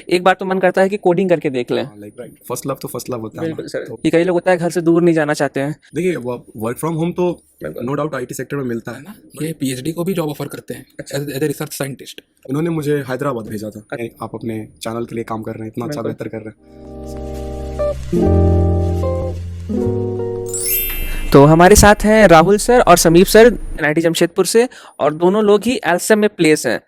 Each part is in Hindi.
एक बार तो मन करता है कि कोडिंग करके देख लें। लाइक राइट, फर्स्ट लव तो फर्स्ट लव होता है बिल्कुल ना। सर, तो कि कई लोग होता है घर से दूर नहीं जाना चाहते हैं। देखिए वर्क फ्रॉम होम तो नो डाउट आईटी सेक्टर में मिलता है है ना, ये पीएचडी को भी जॉब ऑफर करते हैं एज ए रिसर्च साइंटिस्ट। उन्होंने मुझे हैदराबाद भेजा था, आप अपने चैनल के लिए काम कर रहे हैं, इतना अच्छा बेहतर कर रहे हैं। तो हमारे साथ हैं राहुल सर और समीप सर एनआईटी जमशेदपुर से, और दोनों लोग ही एल्सम में प्लेस हैं।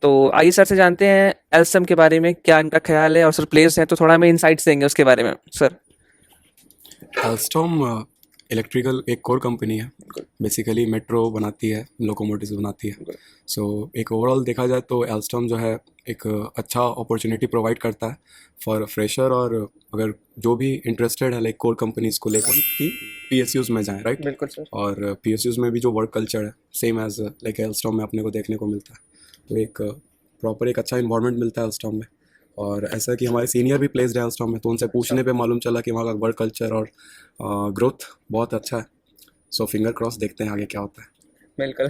तो आइए सर से जानते हैं एल्सम के बारे में क्या इनका ख्याल है, और सर प्लेस हैं तो थोड़ा हमें इंसाइट्स देंगे उसके बारे में सर। एल्स्टॉम इलेक्ट्रिकल एक कोर कंपनी है, बेसिकली मेट्रो बनाती है, लोकोमोटिव्स बनाती है। सो एक ओवरऑल देखा जाए तो एल्स्टॉम जो है एक अच्छा अपॉर्चुनिटी प्रोवाइड करता है फॉर फ्रेशर, और अगर जो भी इंटरेस्टेड है लाइक कोर कंपनीज को लेकर कि पीएसयूज में जाएं, राइट। बिल्कुल सर। और पीएसयूज में भी जो वर्क कल्चर है सेम एज लाइक एल्स्टॉम में अपने को देखने को मिलता है। तो एक प्रॉपर एक अच्छा इन्वायरमेंट मिलता है एल्स्टॉम में। और ऐसा कि हमारे सीनियर भी प्लेस्ड है एल्स्टॉम में, तो उनसे पूछने पे मालूम चला कि वहाँ का वर्क कल्चर और ग्रोथ बहुत अच्छा है। सो फिंगर क्रॉस, देखते हैं आगे क्या होता है। बिल्कुल।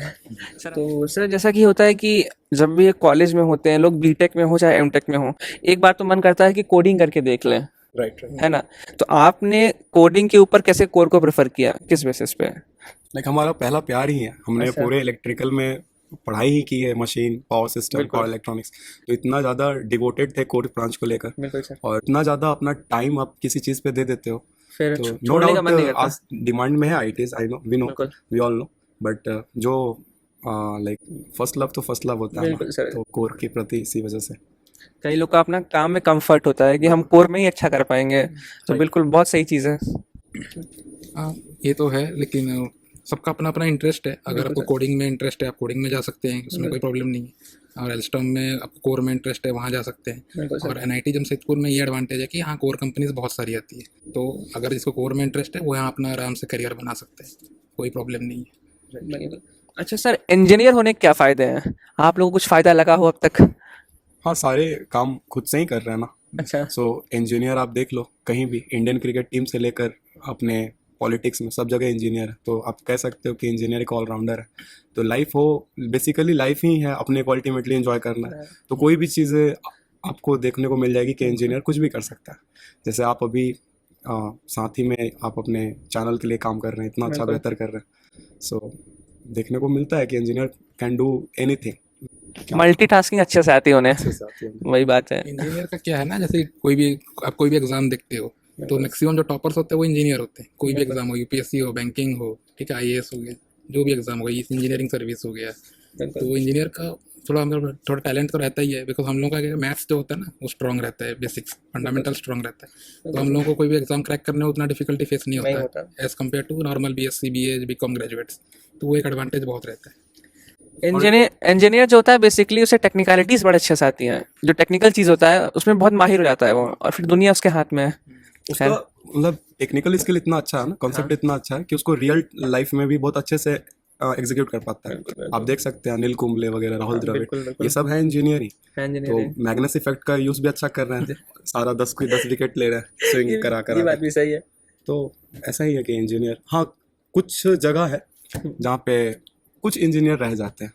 तो सर जैसा कि होता है कि जब भी कॉलेज में होते हैं लोग, बीटेक में हो चाहे एमटेक में हो, एक बार तो मन करता है कि कोडिंग करके देख लें, राइट है ना। तो आपने कोडिंग के ऊपर कैसे कोर को प्रेफर किया, किस बेसिस पे? लाइक हमारा पहला प्यार ही है, हमने अच्छा। पूरे इलेक्ट्रिकल में पढ़ाई ही की है, machine, power system, power electronics. तो इतना ज़्यादा डिवोटेड थे कोर ब्रांच को लेकर, बिल्कुल सर। और इतना ज़्यादा अपना टाइम आप किसी चीज़ पे दे देते हो, फिर तो नो छोड़ने का मन नहीं डाउट करता। आज डिमांड में है ITs, I know, we know, बिल्कुल। We all know. बट जो लाइक फर्स्ट लव तो फर्स्ट लव होता है बिल्कुल ना, सर। तो कोर के प्रति इसी वजह से। कई लोग का अपना काम में कंफर्ट होता है कि हम कोर में ही अच्छा कर पाएंगे, तो बिल्कुल बहुत सही चीज़ है। हाँ, ये तो है, लेकिन सबका अपना अपना इंटरेस्ट है। अगर आपको कोडिंग में इंटरेस्ट है आप कोडिंग में जा सकते हैं, उसमें कोई प्रॉब्लम नहीं है। और एल्स्टॉम में आपको कोर में इंटरेस्ट है, वहाँ जा सकते हैं। बिल्कुल सर। और एनआईटी जमशेदपुर में ये एडवांटेज है कि यहाँ कोर कंपनीज बहुत सारी आती है, तो अगर जिसको कोर में इंटरेस्ट है वो यहाँ अपना आराम से करियर बना सकते हैं, कोई प्रॉब्लम नहीं है। अच्छा सर, इंजीनियर होने के क्या फ़ायदे हैं? आप लोगों को कुछ फ़ायदा लगा हो अब तक? हाँ, सारे काम खुद से ही कर रहे हैं ना। अच्छा। सो इंजीनियर आप देख लो, कहीं भी इंडियन क्रिकेट टीम से लेकर अपने पॉलिटिक्स में सब जगह इंजीनियर है, तो आप कह सकते हो कि इंजीनियर एक ऑलराउंडर है। तो लाइफ हो, बेसिकली लाइफ ही है, अपने को अल्टीमेटली एंजॉय करना है। तो कोई भी चीज़ें आपको देखने को मिल जाएगी कि इंजीनियर कुछ भी कर सकता है। जैसे आप अभी साथ ही में आप अपने चैनल के लिए काम कर रहे हैं, इतना अच्छा बेहतर कर रहे हैं। सो देखने को मिलता है कि engineer can do anything. Multitasking अच्छे से आती है उन्हें, वही बात है। इंजीनियर का क्या है ना, जैसे आप कोई भी एग्जाम देखते हो तो मैक्सिमम जो टॉपर्स होते हैं वो इंजीनियर होते हैं। कोई भी एग्जाम हो, यूपीएससी हो, बैंकिंग हो, ठीक है, आईएएस हो गया, जो भी एग्जाम हो, इंजीनियरिंग सर्विस हो गया, तो इंजीनियर का थोड़ा टैलेंट तो रहता ही है। बिकॉज हम लोग का मैथ्स जो होता है ना वो स्ट्रॉन्ग रहता है, बेसिक्स फंडामेंटल स्ट्रॉन्ग रहता है, तो हम लोगों को कोई भी एग्जाम क्रैक करने में उतना डिफिकल्टी फेस नहीं होता है as compare to normal BSc BA BCom graduates. तो वो एक एडवांटेज बहुत रहता है। इंजीनियर जो होता है बेसिकली उसे टेक्निकलिटीज बड़े अच्छे से आती हैं, जो टेक्निकल चीज़ होता है उसमें बहुत माहिर हो जाता है वो, और फिर दुनिया उसके हाथ में है। उसका मतलब टेक्निकल स्किल इतना अच्छा है ना, कॉन्सेप्ट इतना अच्छा है कि उसको रियल लाइफ में भी बहुत अच्छे से एग्जीक्यूट कर पाता है। आप देख सकते हैं अनिल कुंबले वगैरह, राहुल द्रविड़, ये सब है इंजीनियर ही। तो मैग्नस इफेक्ट का यूज भी अच्छा कर रहे हैं, सारा 10 विकेट ले रहे हैं स्विंग करा ये बात भी सही है। तो ऐसा ही है कि इंजीनियर, हाँ कुछ जगह है जहाँ पे कुछ इंजीनियर रह जाते हैं।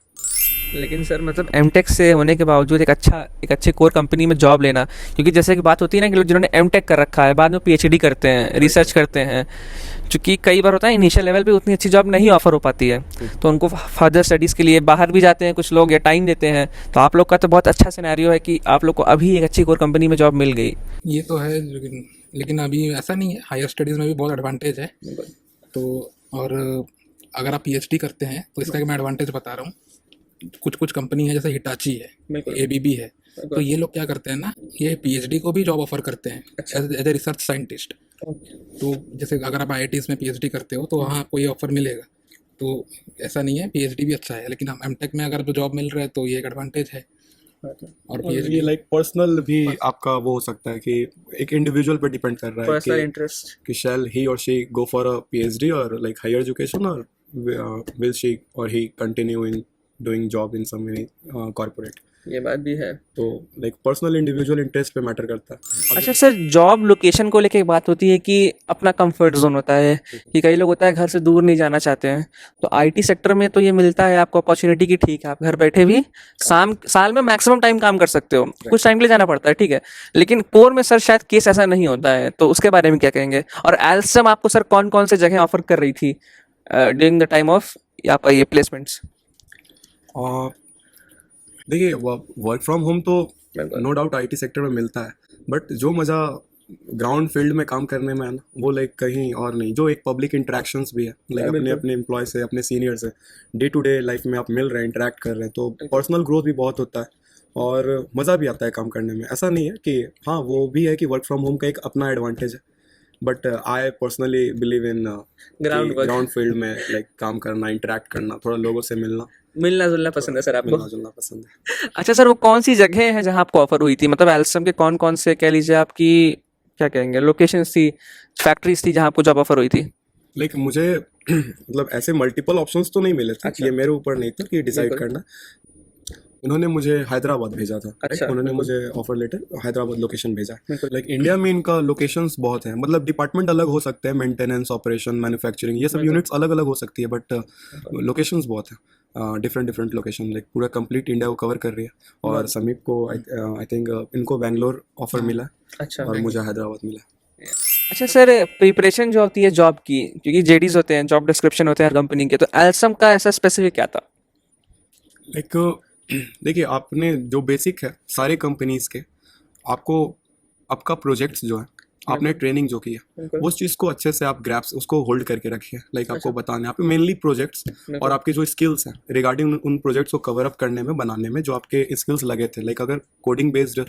लेकिन सर मतलब एमटेक से होने के बावजूद एक अच्छे कोर कंपनी में जॉब लेना, क्योंकि जैसे कि बात होती है ना कि लोग जिन्होंने एमटेक कर रखा है बाद में पीएचडी करते हैं, रिसर्च करते हैं, क्योंकि कई बार होता है इनिशियल लेवल पे उतनी अच्छी जॉब नहीं ऑफर हो पाती है, तो उनको फर्दर स्टडीज़ के लिए बाहर भी जाते हैं कुछ लोग, या टाइम देते हैं। तो आप लोग का तो बहुत अच्छा सिनेरियो है कि आप लोग को अभी एक अच्छी कोर कंपनी में जॉब मिल गई। ये तो है, लेकिन अभी ऐसा नहीं है, हायर स्टडीज़ में भी बहुत एडवांटेज है। तो और अगर आप पीएचडी करते हैं तो इसका मैं एडवांटेज बता रहा हूँ। कुछ कंपनी है जैसे हिटाची है, एबीबी है, तो ये लोग क्या करते हैं ना, ये पीएचडी को भी जॉब ऑफर करते हैं एज ए रिसर्च साइंटिस्ट। तो जैसे अगर आप आईआईटीज़ में पीएचडी करते हो तो वहाँ आपको ये ऑफर मिलेगा। तो ऐसा नहीं है, पीएचडी भी अच्छा है, लेकिन हम एमटेक में अगर जॉब मिल रहा है तो ये एक एडवांटेज है। और ये लाइक पर्सनल भी आपका वो हो सकता है कि एक इंडिविजुअल पे डिपेंड कर रहा है पर्सनल इंटरेस्ट कि शैल ही और she go for a PhD और लाइक हायर एजुकेशन, और विल शी और he continue in doing job in some corporate. ये बात भी है। तो लाइक पर्सनल इंडिविजुअल इंटरेस्ट पे मैटर करता है। अच्छा सर, जॉब लोकेशन को लेके एक बात होती है कि अपना कंफर्ट जोन होता है कि कई लोग होता है घर से दूर नहीं जाना चाहते हैं, तो आईटी सेक्टर में तो ये मिलता है आपको अपॉर्चुनिटी की, ठीक है आप घर बैठे भी साल में मैक्सिमम टाइम काम कर सकते हो, कुछ टाइम के लिए जाना पड़ता है ठीक है, लेकिन कोर में सर शायद केस ऐसा नहीं होता है, तो उसके बारे में क्या कहेंगे? और एल्सम आपको सर कौन कौन से जगह ऑफर कर रही थी ड्यूरिंग द टाइम ऑफ आपका ये प्लेसमेंट्स? और देखिए वर्क फ्रॉम होम तो नो डाउट आईटी सेक्टर में मिलता है, बट जो मज़ा ग्राउंड फील्ड में काम करने में है ना, वो लाइक कहीं और नहीं। जो एक पब्लिक इंटरेक्शंस भी है, लाइक अपने अपने एम्प्लॉय से, अपने सीनियर से डे टू डे लाइफ में आप मिल रहे हैं, इंटरेक्ट कर रहे हैं, तो पर्सनल ग्रोथ भी बहुत होता है और मज़ा भी आता है काम करने में। ऐसा नहीं है कि हाँ, वो भी है कि वर्क फ्रॉम होम का एक अपना एडवांटेज है, but I personally believe in ground field में लाइक काम करना, इंटरेक्ट करना, थोड़ा लोगों से मिलना जुलना पसंद है सर आपको? मिलना जुलना पसंद है। अच्छा सर, वो कौन सी जगह है जहाँ आपको ऑफर हुई थी, मतलब एल्सम के कौन कौन से कह लीजिए आपकी क्या कहेंगे लोकेशंस थी, फैक्ट्रीज थी जहाँ आपको जॉब ऑफर हुई थी? लाइक मुझे मतलब ऐसे मल्टीपल ऑप्शंस तो नहीं मिले थे। अच्छा। ये मेरे ऊपर नहीं था कि डिसाइड बिल्कुल। करना। उन्होंने मुझे हैदराबाद भेजा था। अच्छा, उन्होंने बिल्कुल। मुझे ऑफर लेटर हैदराबाद लोकेशन भेजा। बिल्कुल। लाइक इंडिया में इनका लोकेशंस बहुत हैं, मतलब डिपार्टमेंट अलग हो सकते हैं, मेंटेनेंस, ऑपरेशन, मैन्युफैक्चरिंग, ये सब बिल्कुल। यूनिट्स अलग अलग हो सकती है, बट लोकेशंस बहुत हैं, डिफरेंट डिफरेंट लोकेशन, लाइक पूरा कंप्लीट इंडिया को कवर कर रही है। और समीप को आई थिंक इनको बैंगलोर ऑफर मिला अच्छा। और मुझे हैदराबाद मिला। अच्छा सर, प्रिपरेशन जो होती है जॉब की, क्योंकि जेडीज होते हैं, जॉब डिस्क्रिप्शन होते हैं हर कंपनी के, तो एल्सम का ऐसा स्पेसिफिक क्या था? लाइक देखिए, आपने जो बेसिक है सारे कंपनीज के, आपको आपका प्रोजेक्ट्स जो है, आपने ट्रेनिंग जो की है, बिल्कुल। उस चीज़ को अच्छे से आप ग्रैप्स उसको होल्ड करके रखिए। लाइक आपको अच्छा। बताने आपके मेनली प्रोजेक्ट्स और आपके जो स्किल्स हैं रिगार्डिंग उन प्रोजेक्ट्स को कवर अप करने में, बनाने में जो आपके स्किल्स लगे थे। लाइक अगर coding based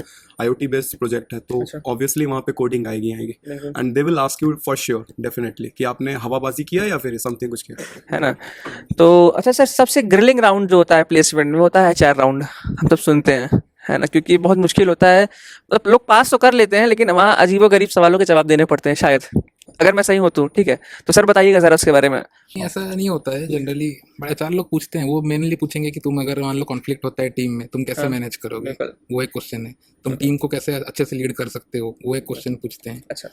IoT based project है तो अच्छा। ऑब्वियसली वहाँ पे कोडिंग आएगी बिल्कुल। And they will ask you for sure definitely कि आपने हवाबाजी किया या फिर समथिंग कुछ किया। है ना? तो अच्छा सर, सबसे ग्रिलिंग राउंड जो होता है प्लेसमेंट में होता है एचआर राउंड, हम सब सुनते हैं, है ना? क्योंकि बहुत मुश्किल होता है, मतलब लोग पास तो कर लेते हैं लेकिन वहाँ अजीबोगरीब सवालों के जवाब देने पड़ते हैं शायद, अगर मैं सही हूँ तो ठीक है, तो सर बताइएगा ज़रा उसके बारे में। नहीं, ऐसा नहीं होता है जनरली। बड़े चार लोग पूछते हैं, वो मेनली पूछेंगे कि तुम अगर मान लो कॉन्फ्लिक्ट होता है टीम में, तुम कैसे मैनेज करोगे, बिल्कुल। वो एक क्वेश्चन है। तुम टीम को कैसे अच्छे से लीड कर सकते हो, वो एक क्वेश्चन पूछते हैं। अच्छा।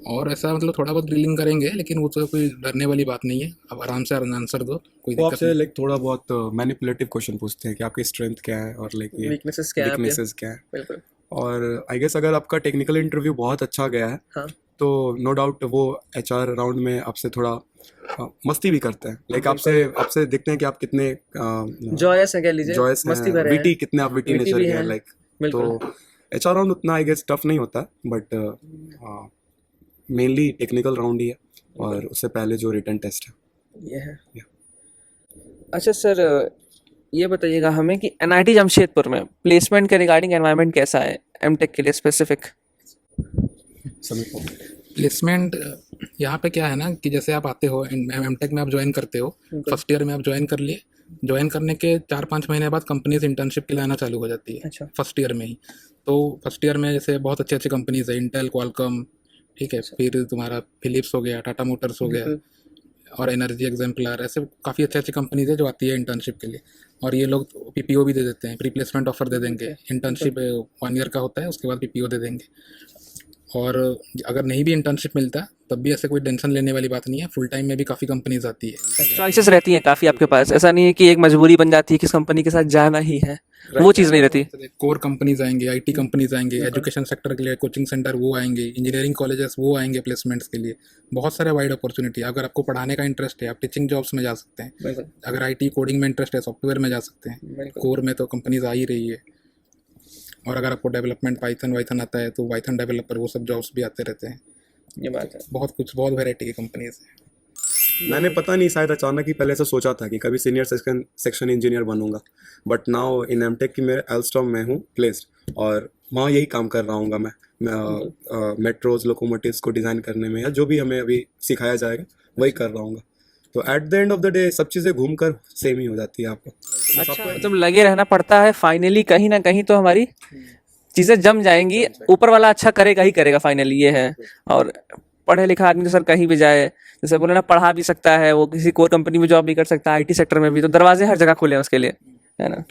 और ऐसा मतलब थोड़ा बहुत ड्रिलिंग करेंगे, लेकिन वो तो कोई डरने वाली बात नहीं है। अब आराम से आंसर दो, कोई वो दिक्कत आपसे नहीं। लाइक थोड़ा बहुत मैनिपुलेटिव क्वेश्चन पूछते हैं कि आपकी स्ट्रेंथ क्या है और लाइक ये वीकनेसेस क्या है आपके? वीकनेसेस क्या है। बिल्कुल। और आई गेस अगर आपका टेक्निकल इंटरव्यू बहुत अच्छा गया है हाँ। तो नो डाउट वो एचआर राउंड में आपसे थोड़ा मस्ती भी करते हैं। लाइक आपसे देखते हैं कि आप कितने जॉयस है कह लीजिए, जॉयस मस्ती हैं, भरे हैं, विटी, कितने आप विटी witty नेचर भी के हैं, हैं लाइक। बिल्कुल। तो एचआर राउंड उतना आई गेस टफ नहीं होता, बट मेनली टेक्निकल राउंड ही है और उससे पहले जो रिटन टेस्ट है। ये है। अच्छा सर, ये बताइएगा हमें कि एनआईटी जमशेदपुर में प्लेसमेंट के रिगार्डिंग एनवायरनमेंट कैसा है एमटेक के लिए स्पेसिफिक? प्लेसमेंट यहाँ पे क्या है ना कि जैसे आप आते हो एमटेक में, आप ज्वाइन करते हो, फर्स्ट ईयर में आप ज्वाइन कर लिए। ज्वाइन करने के 4-5 महीने बाद कंपनीज इंटर्नशिप के लिए आना चालू हो जाती है। अच्छा। फर्स्ट ईयर में ही। तो फर्स्ट ईयर में जैसे बहुत अच्छी अच्छी कंपनीज है, इंटेल, क्वालकॉम, ठीक है, फिर तुम्हारा फिलिप्स हो गया, टाटा मोटर्स हो गया, और एनर्जी एग्जाम्पलर, ऐसे काफ़ी अच्छी अच्छी कंपनीज है जो आती है इंटर्नशिप के लिए। और ये लोग पीपीओ भी दे देते हैं, प्री प्लेसमेंट ऑफर दे देंगे। इंटर्नशिप 1 ईयर का होता है, उसके बाद पीपीओ दे देंगे। और अगर नहीं भी इंटर्नशिप मिलता तब भी ऐसे कोई टेंशन लेने वाली बात नहीं है। फुल टाइम में भी काफ़ी कंपनीज आती है। चॉइसेस रहती हैं काफ़ी आपके पास, ऐसा नहीं है कि एक मजबूरी बन जाती है किस कंपनी के साथ जाना ही है, वो चीज़ नहीं रहती। कोर कंपनीज आएंगे, आईटी कंपनीज आएंगे, एजुकेशन सेक्टर के लिए कोचिंग सेंटर वो आएंगे, इंजीनियरिंग कॉलेजेस वो आएंगे प्लेसमेंट्स के लिए। बहुत सारे वाइड अपॉर्चुनिटी। अगर आपको पढ़ाने का इंटरेस्ट है, आप टीचिंग जॉब्स में जा सकते हैं। अगर आईटी कोडिंग में इंटरेस्ट है, सॉफ्टवेयर में जा सकते हैं। कोर में तो कंपनीज आ ही रही है। और अगर आपको डेवलपमेंट पाइथन आता है तो पाइथन डेवलपर, वो सब जॉब्स भी आते रहते हैं। ये बात है। बहुत कुछ, बहुत वैरायटी की कंपनीज है। मैंने पता नहीं शायद अचानक ही पहले से सोचा था कि कभी सीनियर सेक्शन इंजीनियर बनूंगा, बट नाउ इन एमटेक की मैं एल्स्टॉम में हूँ प्लेस्ड और वहाँ यही काम कर रहा हूँ मैं मेट्रोज, लोकोमोटिव्स को डिज़ाइन करने में, या जो भी हमें अभी सिखाया जाएगा वही कर रहा हूँ। तो at the end of the day सब चीज़ें घूम कर सेम ही हो जाती है आपको। अच्छा, मतलब लगे रहना पड़ता है, फाइनली कहीं ना कहीं तो हमारी चीज़ें जम जाएंगी, ऊपर वाला अच्छा करेगा ही करेगा फाइनली, ये है। और पढ़े लिखा आदमी तो सर कहीं भी जाए, जैसे बोले ना, पढ़ा भी सकता है, वो किसी कोर कंपनी में जॉब भी कर सकता है, आईटी सेक्टर में भी, तो दरवाजे हर जगह खुले हैं उसके लिए, है ना?